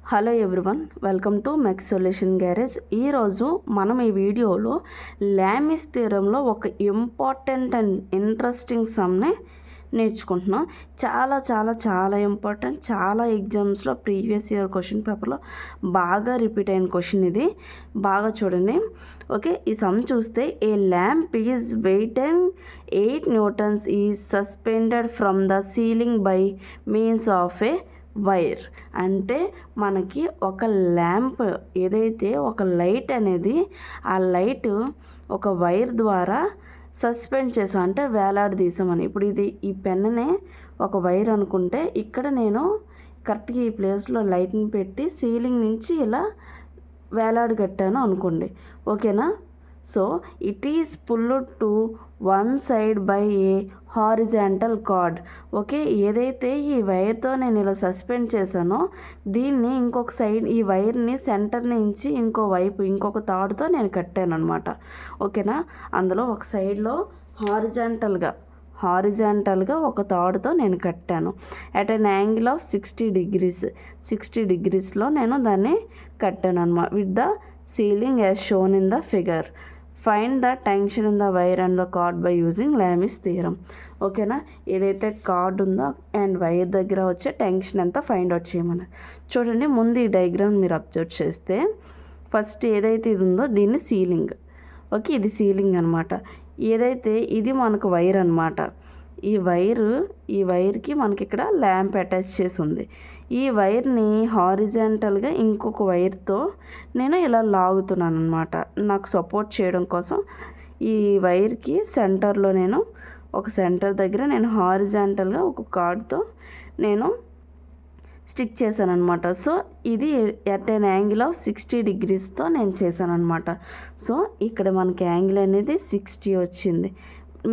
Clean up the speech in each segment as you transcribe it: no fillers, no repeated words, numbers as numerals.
Hello everyone, welcome to mess solution garage. ఈరోజు మనం ఈ వీడియోలో లామిస్ థియరంలో ఒక ఇంపార్టెంట్ అండ్ ఇంట్రెస్టింగ్ సమ్ని నేర్చుకుంటున్నాం. చాలా చాలా చాలా ఇంపార్టెంట్. చాలా ఎగ్జామ్స్లో ప్రీవియస్ ఇయర్ క్వశ్చన్ పేపర్లో బాగా రిపీట్ అయిన క్వశ్చన్ ఇది. బాగా చూడండి. ఓకే, ఈ సమ్ చూస్తే ఏ lamp is waiting 8 Newton's is suspended from the ceiling by means of A wire. అంటే మనకి ఒక ల్యాంప్ ఏదైతే ఒక లైట్ అనేది ఆ లైట్ ఒక వైర్ ద్వారా సస్పెండ్ చేసాం, అంటే వేలాడదీసామని. ఇప్పుడు ఈ పెన్నునే ఒక వైర్ అనుకుంటే ఇక్కడ నేను కరెక్ట్గా ఈ ప్లేస్లో లైట్ని పెట్టి సీలింగ్ నుంచి ఇలా వేలాడగట్టాను అనుకోండి. ఓకేనా? So it is pulled to one side by A horizontal card. Okay, ఏదైతే ఈ వైర్తో నేను ఇలా సస్పెండ్ చేశానో దీన్ని ఇంకొక సైడ్, ఈ వైర్ని సెంటర్ నుంచి ఇంకొక తాడుతో నేను కట్టాను అనమాట. ఓకేనా? అందులో ఒక సైడ్లో హారిజాంటల్గా ఒక తాడుతో నేను కట్టాను. అట్ అన్ యాంగిల్ ఆఫ్ 60 డిగ్రీస్లో నేను దాన్ని కట్టాను అనమాట. With the ceiling as shown in the figure. Find the tension in the wire and the card by using Lami's theorem. ఓకేనా? ఏదైతే కార్డ్ ఉందో అండ్ వైర్ దగ్గర వచ్చే టెన్షన్ ఎంత ఫైండ్ అవుట్ చేయమని. చూడండి, ముందు ఈ డయాగ్రామ్ మీరు అబ్జర్వ్ చేస్తే ఫస్ట్ ఏదైతే ఇది ఉందో దీన్ని సీలింగ్. ఓకే, ఇది సీలింగ్ అనమాట. ఏదైతే ఇది మనకు వైర్ అనమాట. ఈ వైర్కి మనకి ఇక్కడ ల్యాంప్ అటాచ్ చేసి ఉంది. ఈ వైర్ని హారిజాంటల్గా ఇంకొక వైర్తో నేను ఇలా లాగుతున్నాను అనమాట, నాకు సపోర్ట్ చేయడం కోసం. ఈ వైర్కి సెంటర్లో ఒక సెంటర్ దగ్గర నేను హారిజాంటల్గా ఒక కార్డ్తో నేను స్టిక్ చేశాను అనమాట. సో ఇది ఎట్ అన్ యాంగిల్ ఆఫ్ 60 డిగ్రీస్తో నేను చేశాను అనమాట. సో ఇక్కడ మనకి యాంగిల్ అనేది 60 వచ్చింది.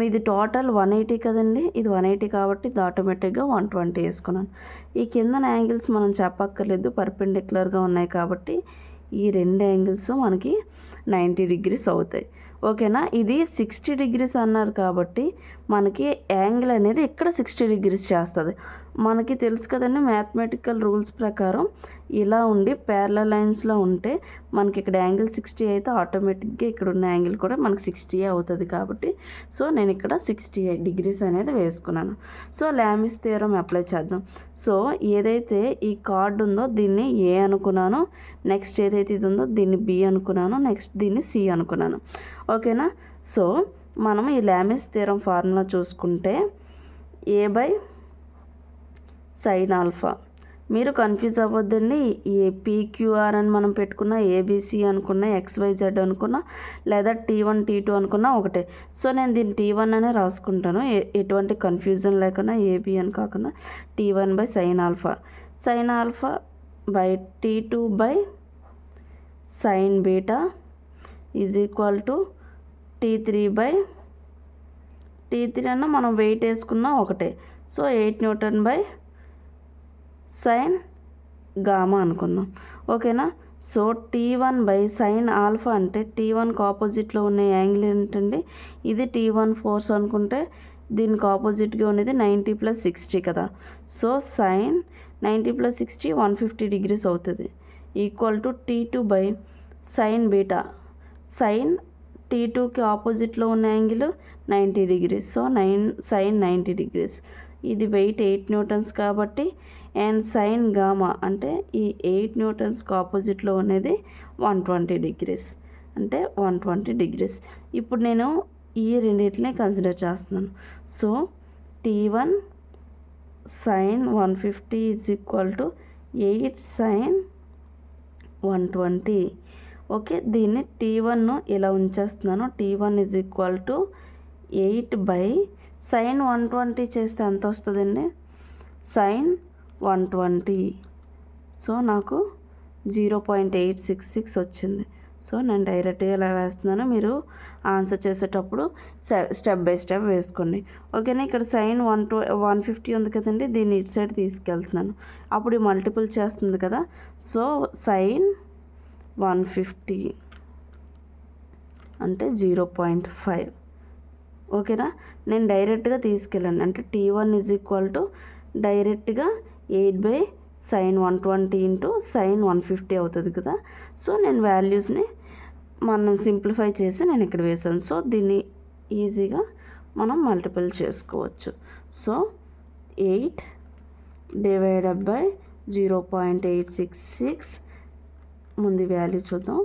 ఇది టోటల్ 180 కదండి, ఇది 180 కాబట్టి ఇది ఆటోమేటిక్గా 120 వేసుకున్నాను. ఈ కింద యాంగిల్స్ మనం చెప్పక్కర్లేదు, పర్పెండిక్యులర్గా ఉన్నాయి కాబట్టి ఈ రెండు యాంగిల్స్ మనకి 90 డిగ్రీస్ అవుతాయి. ఓకేనా? ఇది 60 డిగ్రీస్ అన్నారు కాబట్టి మనకి యాంగిల్ అనేది ఇక్కడ 60 డిగ్రీస్ చేస్తుంది. మనకి తెలుసు కదండి, మ్యాథమెటికల్ రూల్స్ ప్రకారం ఇలా ఉండి ప్యారలల్ లైన్స్లో ఉంటే మనకి ఇక్కడ యాంగిల్ 60 అయితే ఆటోమేటిక్గా ఇక్కడ ఉన్న యాంగిల్ కూడా మనకి 60 అవుతుంది. కాబట్టి సో నేను ఇక్కడ 60 డిగ్రీస్ అనేది వేసుకున్నాను. సో లామిస్ థియరం అప్లై చేద్దాం. సో ఏదైతే ఈ కార్డ్ ఉందో దీన్ని ఏ అనుకున్నాను, నెక్స్ట్ ఏదైతే ఇది ఉందో దీన్ని బి అనుకున్నాను, నెక్స్ట్ దీన్ని సి అనుకున్నాను. ఓకేనా? సో మనం ఈ లామిస్ థియరం ఫార్ములా చూసుకుంటే ఏ బై సైన్ ఆల్ఫా. మీరు కన్ఫ్యూజ్ అవ్వద్దండి. ఏ పీక్యూఆర్ అని మనం పెట్టుకున్న, ఏబీసీ అనుకున్నా, XYZ అనుకున్నా, లేదా T1 T2 అనుకున్నా ఒకటే. సో నేను దీన్ని T1 అనే రాసుకుంటాను, ఎటువంటి కన్ఫ్యూజన్ లేకుండా. ఏబీ అని కాకుండా T1 by sine alpha by T2 by sine beta is equal to T3 by T3 అన్న మనం వెయిట్ వేసుకున్నా ఒకటే. So 8 Newton by sine gamma అనుకుందాం. ఓకేనా? So T1 by sine alpha అంటే T1కి ఆపోజిట్లో ఉన్న యాంగిల్ ఏంటండి, ఇది T1 ఫోర్స్ అనుకుంటే దీనికి ఆపోజిట్గా ఉన్నది 90 + 60 కదా. సో సైన్ 90 + 60 150 డిగ్రీస్ అవుతుంది, equal to T2 by sine beta. Sine T2కి ఆపోజిట్లో ఉన్న angle 90 degrees. So sine 90 degrees. ఇది వెయిట్ 8 న్యూటన్స్ కాబట్టి, అండ్ సైన్ గామా అంటే ఈ 8 న్యూటన్స్కి ఆపోజిట్లో ఉన్నది 120 డిగ్రీస్, అంటే 120 డిగ్రీస్. ఇప్పుడు నేను ఈ రెండింటిని కన్సిడర్ చేస్తున్నాను. So T1 sine 150 is equal to 8 sine 120. Okay, దీన్ని T1 ఇలా ఉంచేస్తున్నాను. T1 is equal to 8 by sine 120 చేస్తే ఎంత వస్తుందండి, సైన్ 120. సో నాకు 0.866 వచ్చింది. సో నేను డైరెక్ట్గా ఇలా వేస్తున్నాను, మీరు ఆన్సర్ చేసేటప్పుడు స్టెప్ బై స్టెప్ వేసుకోండి. ఓకేనా? ఇక్కడ సైన్ 150 ఉంది కదండి, దీన్ని ఇటు సైడ్ తీసుకెళ్తున్నాను, అప్పుడు మల్టిపుల్ చేస్తుంది కదా. సో సైన్ 150 అంటే 0.5. ఓకేనా? నేను డైరెక్ట్గా తీసుకెళ్ళాను, అంటే T1 ఈజ్ ఈక్వల్ టు డైరెక్ట్గా 8 బై sin 120 ఇంటూ sin 150 అవుతుంది కదా. సో నేను వాల్యూస్ని మనం సింప్లిఫై చేసి నేను ఇక్కడ వేసాను. సో దీన్ని ఈజీగా మనం మల్టిపుల్ చేసుకోవచ్చు. సో 8 డివైడెడ్ బై 0.866 ముందు వాల్యూ చూద్దాం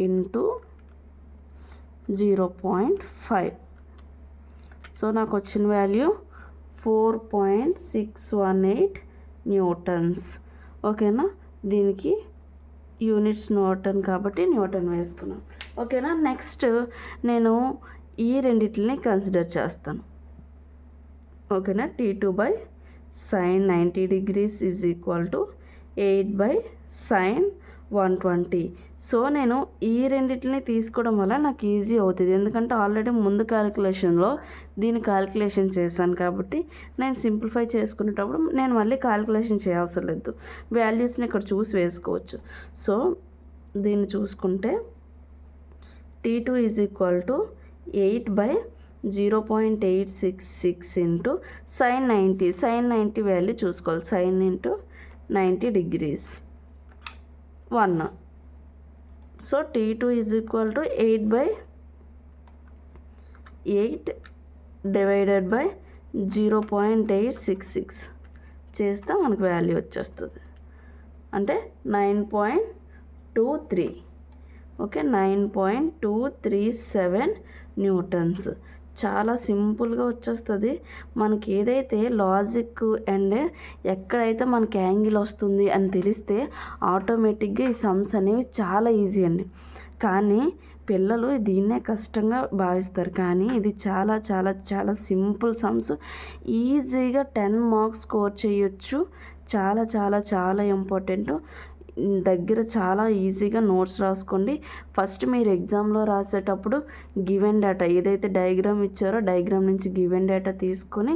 ఇంటూ 0.5. సో నాకు వచ్చిన వాల్యూ 4.618 న్యూటన్స్. ఓకేనా, దీనికి యూనిట్స్ న్యూటన్ కాబట్టి న్యూటన్ వేసుకున్నాం. ఓకేనా, నెక్స్ట్ నేను ఈ రెండిటిని కన్సిడర్ చేస్తాను. ఓకేనా, T2 by sin 90 degrees is equal to 8 by sin 120. So నేను ఈ రెండిటిని తీసుకోవడం వల్ల నాకు ఈజీ అవుతుంది, ఎందుకంటే ఆల్రెడీ ముందు క్యాలిక్యులేషన్లో దీని క్యాలిక్యులేషన్ చేశాను కాబట్టి నేను సింప్లిఫై చేసుకునేటప్పుడు నేను మళ్ళీ క్యాలిక్యులేషన్ చేయాల్సిన లేదు, వాల్యూస్ని ఇక్కడ చూసి వేసుకోవచ్చు. సో దీన్ని చూసుకుంటే T2 is equal to 8 by 0.866 into sin 90. sin 90 value చూసుకోవాలి, sin into 90 degrees 1. So T2 is equal to 8 by 8 divided by 0.866 చేస్తే మనకు వాల్యూ వచ్చేస్తుంది, అంటే 9.23. Okay, 9.237 newtons. చాలా సింపుల్గా వచ్చేస్తుంది. మనకి ఏదైతే లాజిక్ అండ్ ఎక్కడైతే మనకి యాంగిల్ వస్తుంది అని తెలిస్తే ఆటోమేటిక్గా ఈ సమ్స్ అనేవి చాలా ఈజీ అండి. కానీ పిల్లలు దీన్నే కష్టంగా భావిస్తారు, కానీ ఇది చాలా చాలా చాలా సింపుల్ సమ్స్. ఈజీగా 10 మార్క్స్ స్కోర్ చేయొచ్చు. చాలా చాలా చాలా ఇంపార్టెంట్. దగ్గర చాలా ఈజీగా నోట్స్ రాసుకోండి. ఫస్ట్ మీరు ఎగ్జామ్లో రాసేటప్పుడు గివెన్ డేటా ఏదైతే డయాగ్రామ్ ఇచ్చారో డయాగ్రామ్ నుంచి గివెన్ డేటా తీసుకొని,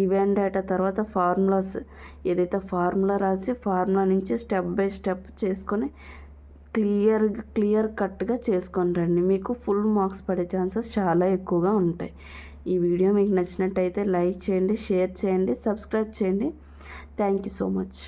గివెన్ డేటా తర్వాత ఫార్ములాస్ ఏదైతే ఫార్ములా రాసి ఫార్ములా నుంచి స్టెప్ బై స్టెప్ చేసుకొని క్లియర్ కట్గా చేసుకొని రండి. మీకు ఫుల్ మార్క్స్ పడే ఛాన్సెస్ చాలా ఎక్కువగా ఉంటాయి. ఈ వీడియో మీకు నచ్చినట్టయితే లైక్ చేయండి, షేర్ చేయండి, సబ్స్క్రైబ్ చేయండి. Thank you so much.